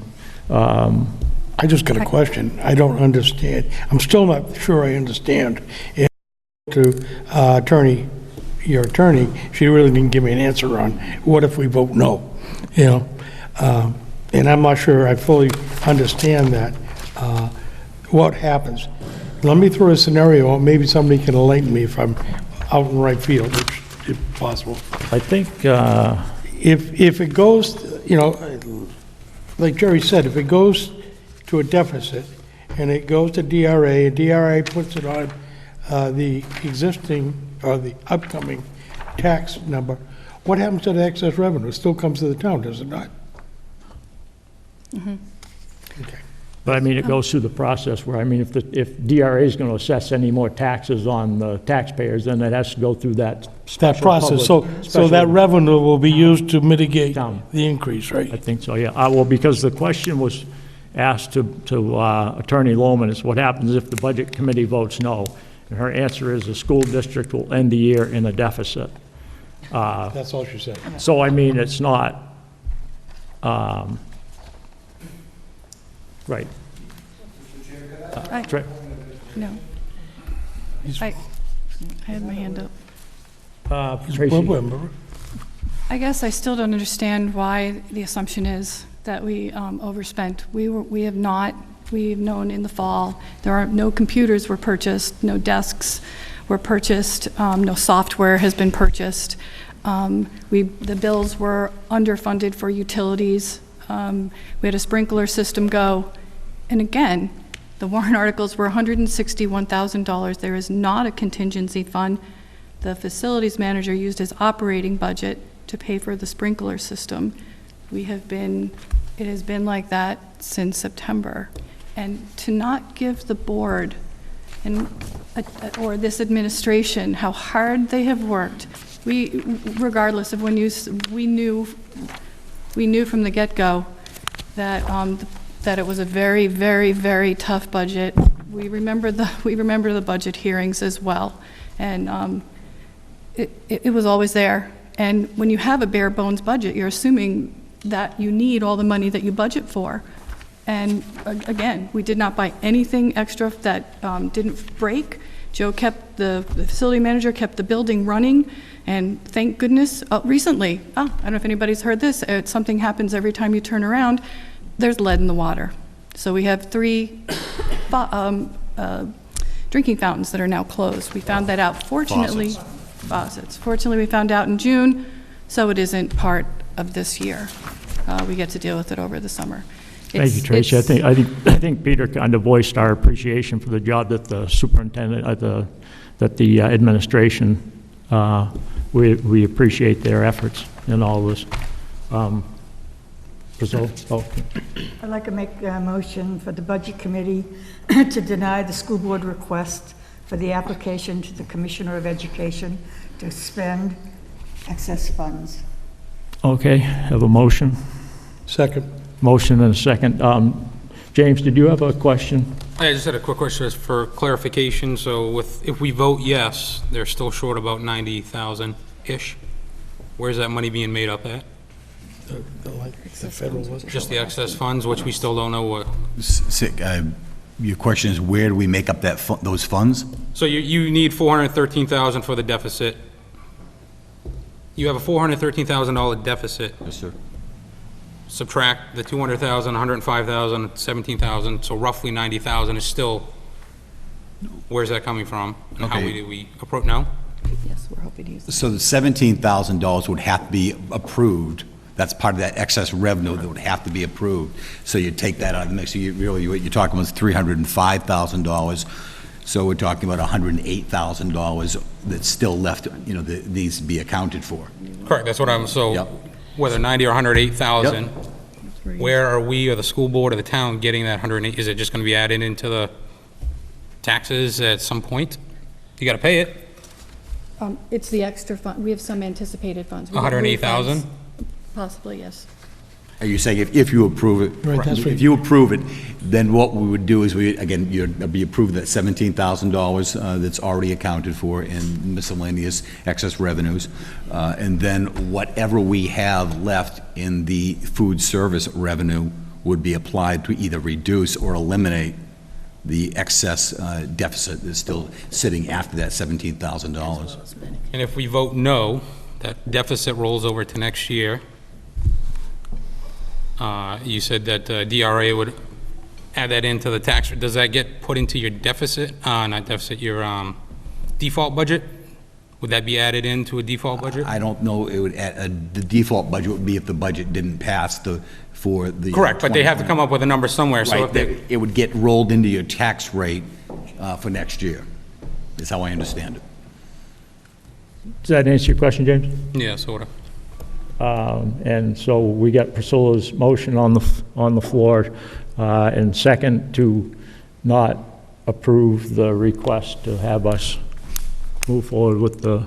I just got a question. I don't understand. I'm still not sure I understand. Your attorney, she really didn't give me an answer on what if we vote no, and I'm not sure I fully understand that. What happens? Let me throw a scenario, maybe somebody can enlighten me if I'm out in right field, if possible. I think if it goes, like Jerry said, if it goes to a deficit and it goes to DRA, and DRA puts it on the existing or the upcoming tax number, what happens to the excess revenue? It still comes to the town, does it not? Mm-hmm. Okay. But I mean, it goes through the process where, I mean, if DRA is going to assess any more taxes on the taxpayers, then it has to go through that special process. public- So that revenue will be used to mitigate Down. the increase, I right? think so, yeah. Well, because the question was asked to Attorney Lohman is what happens if the Budget Committee votes no? And her answer is the school district will end the year in a deficit. That's all she said. So, I mean, it's not, right. Tra- No. I had my hand up. Tracy. I guess I still don't understand why the assumption is that we overspent. We've known in the fall, no computers were purchased, no desks were purchased, no software has been purchased. The bills were underfunded for utilities. We had a sprinkler system go. And again, the warrant articles were $161,000. There is not a contingency fund. The facilities manager used his operating budget to pay for the sprinkler system. It has been like that since September. And to not give the board or this administration how hard they have worked, regardless of we knew from the get-go that that it was a very, very, very tough budget. We remember the budget hearings as well, and it was always there. And when you have a bare bones budget, you're assuming that you need all the money that you budget for. And again, we did not buy anything extra that didn't break. The facility manager kept the building running, and thank goodness, recently, I don't know if anybody's heard this, something happens every time you turn around, there's lead in the water. So we have 3 drinking fountains that are now closed. We found that out, fortunately. Faucets. Fortunately, we found out in June, so it isn't part of this year. We get to deal with it over the summer. Thank you, Tracy. I think Peter kind of voiced our appreciation for the job that the superintendent, that the administration, we appreciate their efforts in all this. Priscilla? Oh. I'd like to make a motion for the Budget Committee to deny the school board request for the application to the Commissioner of Education to spend excess funds. Okay, have a motion. Second. Motion and a second. James, did you have a question? I just had a quick question for clarification. So if we vote yes, they're still short about 90,000-ish. Where's that money being made up at? The federal was. Just the excess funds, which we still don't know what. Your question is, where do we make up those funds? So you need 413,000 for the deficit. You have a $413,000 deficit. Yes, sir. Subtract the 200,000, 105,000, 17,000, so roughly 90,000 is still, where's that coming from? And how Okay. do we approach now? Yes, we're hoping to use it. So the $17,000 would have to be approved. That's part of that excess revenue that would have to be approved. So you take that out of the mix. So really, what you're talking about is $305,000. So we're talking about $108,000 that's still left, that needs to be accounted for. Correct, that's what so Yep. whether 90 or 108,000, Yep. where are we or the school board or the town getting that 108? Is it just going to be added into the taxes at some point? You got to pay it. It's the extra fund. We have some anticipated funds. We have 108,000? funds. Possibly, yes. Are you saying if you approve it? Right, that's right. If you approve it, then what we would do is you'd be approved that $17,000 that's already accounted for in miscellaneous excess revenues. And then whatever we have left in the food service revenue would be applied to either reduce or eliminate the excess deficit that's still sitting after that $17,000. And if we vote no, that deficit rolls over to next year. You said that DRA would add that into the tax. Does that get put into your deficit, not deficit, your default budget? Would that be added into a default budget? I don't know, it would add, the default budget would be if the budget didn't pass for the. Correct, but they have to come up with a number somewhere, so Right, if they, it would get rolled into your tax rate for next year, is how I understand it. Does that answer your question, James? yeah, sort of. And so we got Priscilla's motion on the floor, and second to not approve the request to have us move forward with the.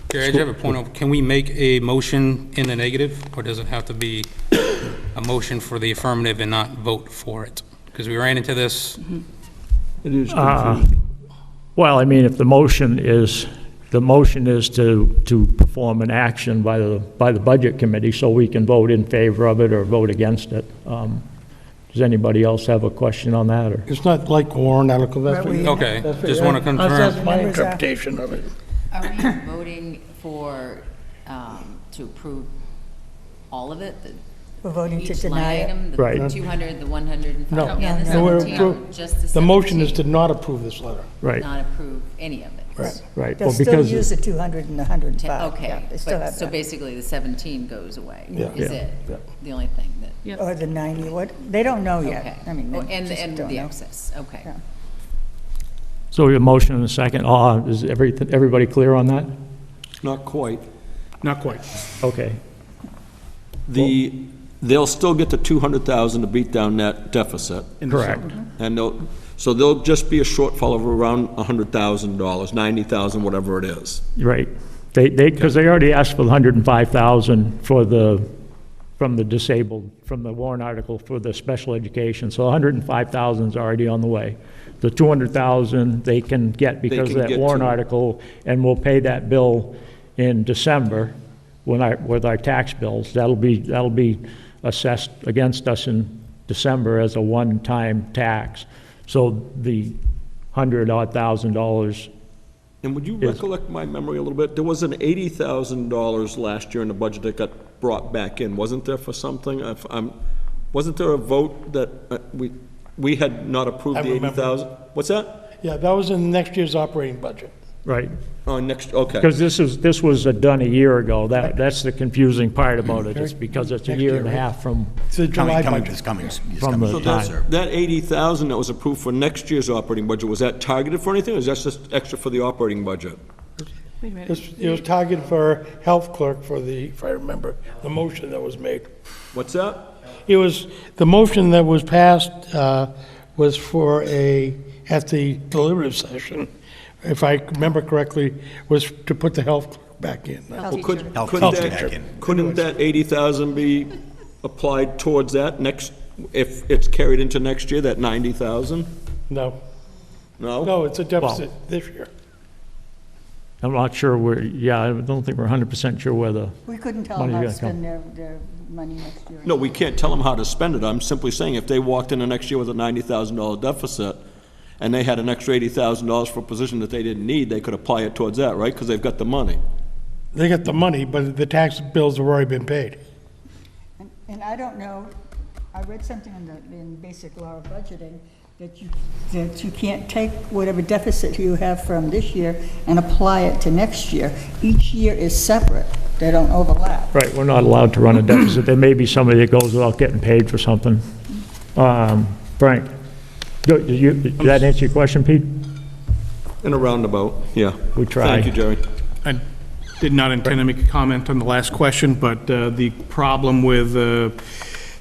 Gary, I just have a point of, can we make a motion in the negative, or does it have to be a motion for the affirmative and not vote for it? Because we ran into this. It is confusing. Well, I mean, if the motion is to perform an action by the Budget Committee, so we can vote in favor of it or vote against it. Does anybody else have a question on that, or? It's not like a warrant article, that's what. Okay, that's what- just want to confirm. That's my interpretation of it. Are we voting for, to approve all of it? We're voting to Each deny line it. item, the Right. 200, the 105, No. and the No, we're 17, appro- just the The motion is 17, to not approve this letter. Right, not approve any of it. Right. right. They'll Well, still because use the 200 and the 105. Yeah, Okay, they still but, have so that. basically the 17 goes away, Yeah. is Yeah. it? Yeah. The only thing that, Yep. Or the 90, they don't know okay. yet. I mean, Oh, they and just don't the know. excess, okay. Yeah. So your motion and a second. Is everybody clear on that? Not quite. Not quite. Okay. They'll still get the 200,000 to beat down that deficit. Correct. And so there'll just be a shortfall of around $100,000, 90,000, whatever it is. Right. Because they already asked for the 105,000 for the from the disabled, from the warrant article for the special education. So 105,000 is already on the way. The 200,000 they can get because of can that get warrant to. article, and we'll pay that bill in December with our tax bills. That'll be assessed against us in December as a one-time tax. So the $100,000 odd. And would you recollect my memory a little bit? There was an $80,000 last year in the budget that got brought back in, wasn't there, for something? Wasn't there a vote that we had not approved I the remember. 80,000? What's that? Yeah, that was in next year's operating budget. Right. Oh, next, okay. Because this was done a year ago. That's the confusing part about it. It's because it's a Next year year, and a right? half from It's the July budget. It's coming From the So soon, that's, sir. that 80,000 that was approved for next year's operating budget, was that targeted for anything, or is that just extra for the operating budget? Wait a minute. It was targeted for health clerk for the, if I remember, the motion that was made. What's that? It was, the motion that was passed was for at the deliberative session, if I remember correctly, was to put the health clerk back in. Well, couldn't Health that- back in. Couldn't that 80,000 be applied towards that next, if it's carried into next year, that 90,000? No, No? no, it's a deficit this year. I'm not sure I don't think we're 100% sure where the, We couldn't tell Money's them how to gonna come. spend their money next year. No, we can't tell them how to spend it. I'm simply saying if they walked into next year with a $90,000 deficit and they had an extra $80,000 for a position that they didn't need, they could apply it towards that, right? Because they've got the money. They got the money, but the tax bills have already been paid. And I don't know, I read something in basic law of budgeting, that you can't take whatever deficit you have from this year and apply it to next year. Each year is separate, they don't overlap. right, we're not allowed to run a deficit. There may be somebody that goes without getting paid for something. Frank, did that answer your question, Pete? In a roundabout, yeah. We tried. Thank you, Jerry. I did not intend to make a comment on the last question, but the problem with the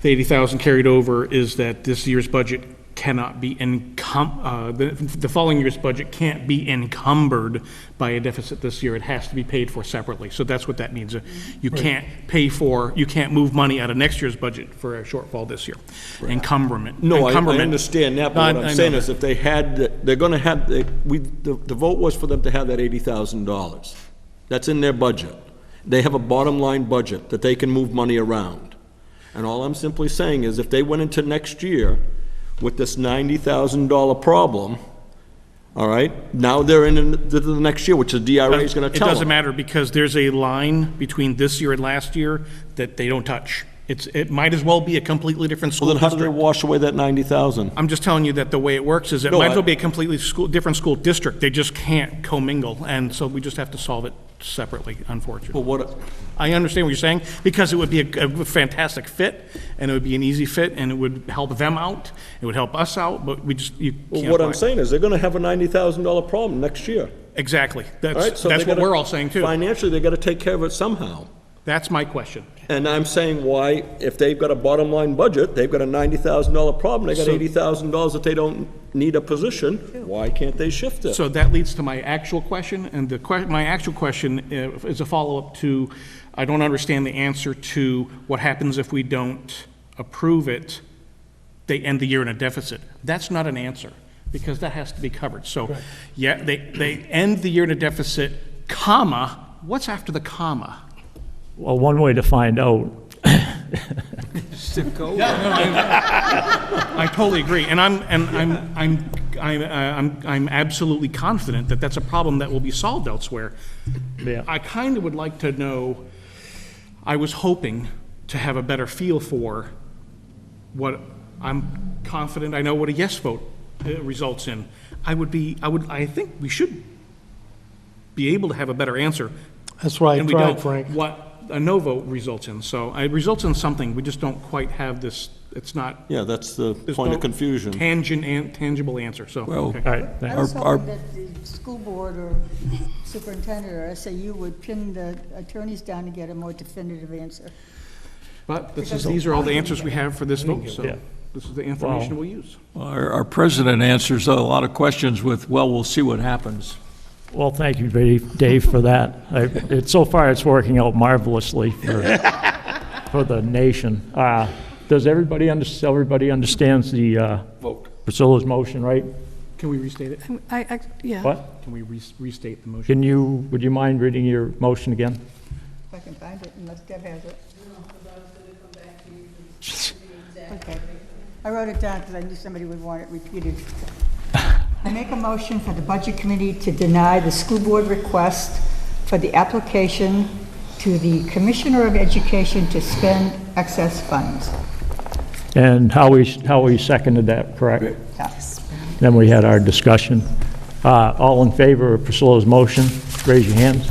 80,000 carried over is that this year's budget cannot be the following year's budget can't be encumbered by a deficit this year. It has to be paid for separately. So that's what that means. You can't you can't move money out of next year's budget for a shortfall this year. Encumberment. No, I Encumberment. understand that, but what I I'm saying know. is if they had, they're gonna have, the vote was for them to have that $80,000. That's in their budget. They have a bottom line budget that they can move money around. And all I'm simply saying is if they went into next year with this $90,000 problem, all right, now they're in the next year, which the DRA is gonna It tell doesn't them. matter because there's a line between this year and last year that they don't touch. It might as well be a completely different Well, school then how do they district. wash away that 90,000? I'm just telling you that the way it works is it No, might as well I- be a completely different school district. They just can't commingle, and so we just have to solve it separately, unfortunately. Well, what, I understand what you're saying, because it would be a fantastic fit, and it would be an easy fit, and it would help them out, it would help us out, but you well, can't. what I'm apply it. saying is they're gonna have a $90,000 problem next year. Exactly. All right, That's so they what gotta- we're all saying, too. Financially, they gotta take care of it somehow. That's my question. And I'm saying why, if they've got a bottom line budget, they've got a $90,000 problem, they got So- $80,000 that they don't need a position, why can't they shift it? So that leads to my actual question, and my actual question is a follow-up to, I don't understand the answer to what happens if we don't approve it, they end the year in a deficit. That's not an answer, because that has to be covered. So, yeah, they end the year in a deficit, comma, what's after the comma? Well, one way to find out, I totally agree, and I'm absolutely confident that that's a problem that will be solved elsewhere. yeah. I kind of would like to know, I was hoping to have a better feel for what, I'm confident I know what a yes vote results in. I think we should be able to have a better answer. That's why I And we tried, don't, Frank. what a no vote results in. So it results in something, we just don't quite have this, it's not. Yeah, that's the there's point no of confusion. Tangible answer, so, Well, okay. All right, I thanks. was Our- hoping that the school board or superintendent or SAU would pin the attorneys down to get a more definitive answer. But these are all the answers we have for this vote, so Yeah. this is the information we'll use. Our president answers a lot of questions with, well, we'll see what happens. Well, thank you, Dave, for that. So far, it's working out marvelously for for the nation. Does everybody understands the Priscilla's motion, right? Can we restate it? Yeah. What? Can we restate the motion? Would you mind reading your motion again? If I can find it, unless Deb has it. Okay. I wrote it down because I knew somebody would want it repeated. I make a motion for the Budget Committee to deny the school board request for the application to the Commissioner of Education to spend excess funds. And Howie seconded that, correct? Yes. Then we had our discussion. All in favor of Priscilla's motion, raise your hands.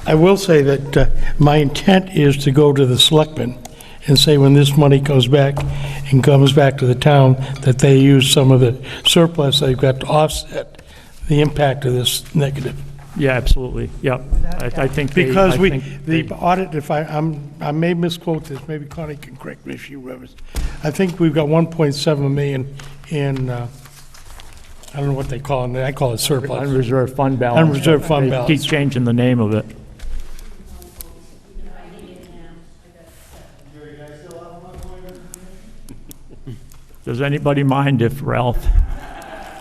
I will say that my intent is to go to the selectmen and say when this money goes back and comes back to the town, that they use some of the surplus they've got to offset the impact of this negative. Yeah, absolutely, yep. I think they... Because I think the audit, if I may misquote this, maybe Connie can correct me if she remembers. I think we've got 1.7 million in, I don't know what they call it, I call it surplus. Unreserved fund balance. Unreserved fund They balance. keep changing the name of it. Does anybody mind if Ralph...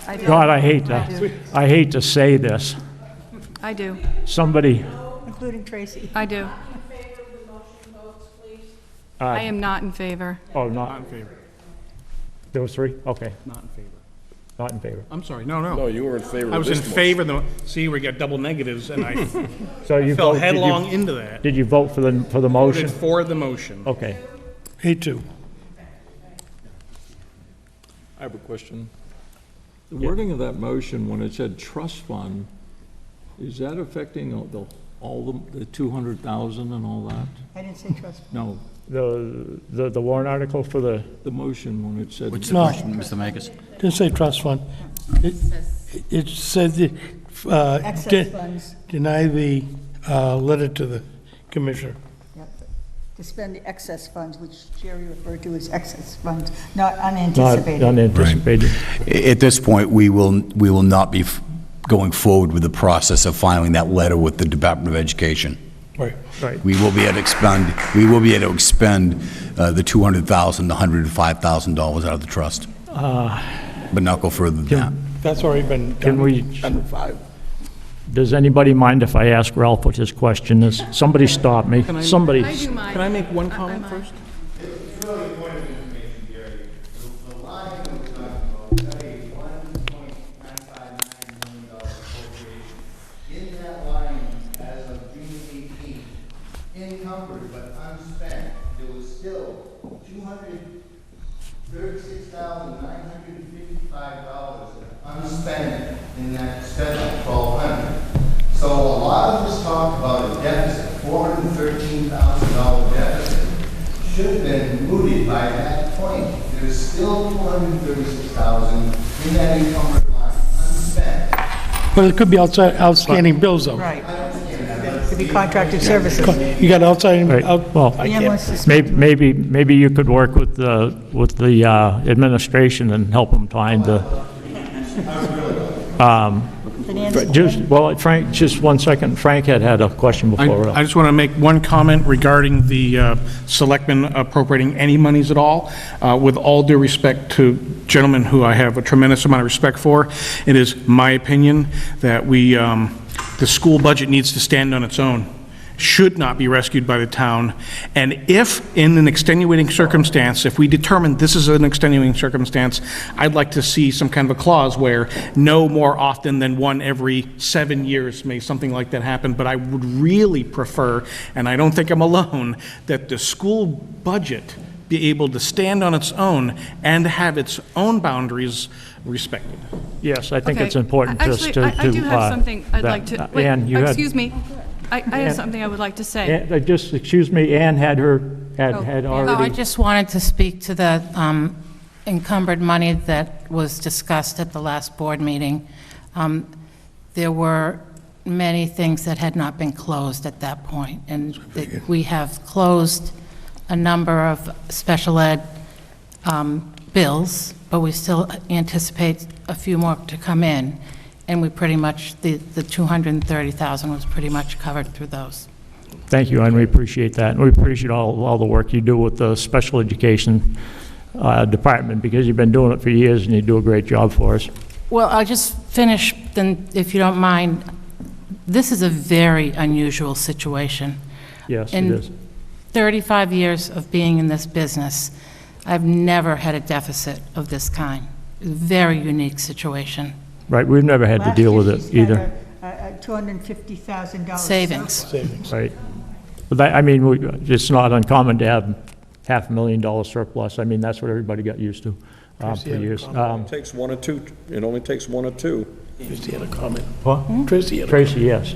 I do. God, I hate to say this. I do. Somebody... Including Tracy. I do. I am not in favor. Oh, not... Not in favor. There was three? Okay, Not in favor. not in favor. I'm sorry, no. No, you were in favor of I was this in motion. favor of the, see, we got double negatives, and I So you fell vote- did you- headlong into that. Did you vote for the Voted motion? for the motion. Okay. Me too. I have a question. The wording of that motion, when it said trust fund, is that affecting all the 200,000 and all that? I didn't say trust. No, The warrant article for the... the motion when it said. What's the No. question, Mr. Magus? Didn't say trust fund. It said, Excess funds, deny the letter to the commissioner. yep, to spend the excess funds, which Jerry referred to as excess funds, not Not unanticipated. unanticipated. At this point, we will not be going forward with the process of filing that letter with the Department of Education. Right. Right. We will be able to expend the $200,000, $105,000 out of the trust. But not go further than that. That's already been done. Can we... 105. Does anybody mind if I ask Ralph what his question is? Somebody stop me. Somebody... I do mind. Can I make one comment mind. first? It's really a point of information, Gary. The line that we're talking about, a $1.959 million appropriation. In that line, as of June 18th, encumbered but unspent, there was still $236,955 unspent in that spent $1,200. So a lot of this talk about a deficit, $413,000 deficit, should have been mooted by that point. There's still $236,000 in that encumbered line, unspent. But it could be outstanding bills, though. Right. To be contracted services. You got outside, Right, well, I Ian can't- wants to speak. maybe you could work with the administration and help them find the... Frank, just 1 second. Frank had a question before. I just want to make one comment regarding the selectmen appropriating any monies at all. With all due respect to gentlemen who I have a tremendous amount of respect for, it is my opinion that the school budget needs to stand on its own, should not be rescued by the town. And if, in an extenuating circumstance, if we determine this is an extenuating circumstance, I'd like to see some kind of a clause where no more often than one every 7 years may something like that happen. But I would really prefer, and I don't think I'm alone, that the school budget be able to stand on its own and have its own boundaries respected. Yes, I think Okay. it's important just Actually, to... I do have something I'd that- like to, wait, Ann, you had... excuse me. I have something I would like to say. Just, excuse me, Ann had Oh, I already... just wanted to speak to the encumbered money that was discussed at the last board meeting. There were many things that had not been closed at that point, and we have closed a number of special ed bills, but we still anticipate a few more to come in, and we pretty much, the 230,000 was pretty much covered through those. Thank you, and we appreciate that. And we appreciate all the work you do with the special education department, because you've been doing it for years and you do a great job for us. Well, I'll just finish, then, if you don't mind. This is a very unusual situation. Yes, it In is. 35 years of being in this business, I've never had a deficit of this kind. Very unique situation. Right, we've never had to deal with it either. $250,000. Savings. Right. But that, I mean, it's not uncommon to have $500,000 surplus. I mean, that's what everybody got used to for years. It takes one or two, it only takes one or two. Tracy had a comment. What? Tracy had a Tracy, yes.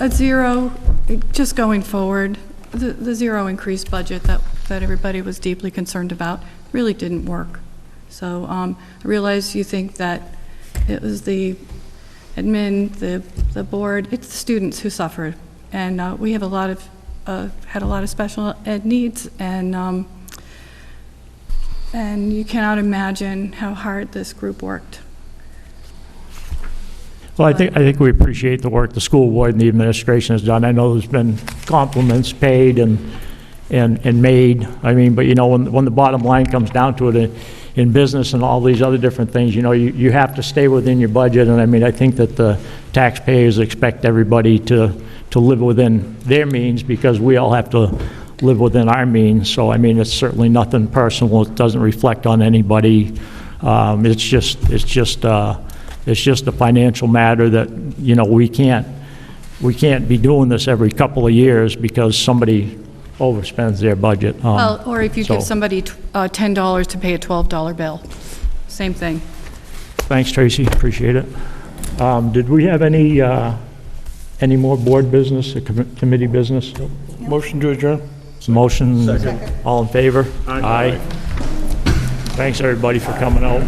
A zero, just going forward, the zero increased budget that everybody was deeply concerned about really didn't work. So I realize you think that it was the admin, the board, it's the students who suffered. And we have had a lot of special ed needs, and you cannot imagine how hard this group worked. Well, I think we appreciate the work the school board and the administration has done. I know there's been compliments paid and made. I mean, but you know, when the bottom line comes down to it, in business and all these other different things, you know, you have to stay within your budget. And I mean, I think that the taxpayers expect everybody to live within their means, because we all have to live within our means. So I mean, it's certainly nothing personal. It doesn't reflect on anybody. It's just a financial matter that, you know, we can't be doing this every couple of years because somebody overspends their budget. Well, or if you give so- somebody $10 to pay a $12 bill, same thing. Thanks, Tracy, appreciate it. Did we have any more board business, committee business? Motion to adjourn? Motion, all in favor? Aye. Thanks, everybody, for coming out.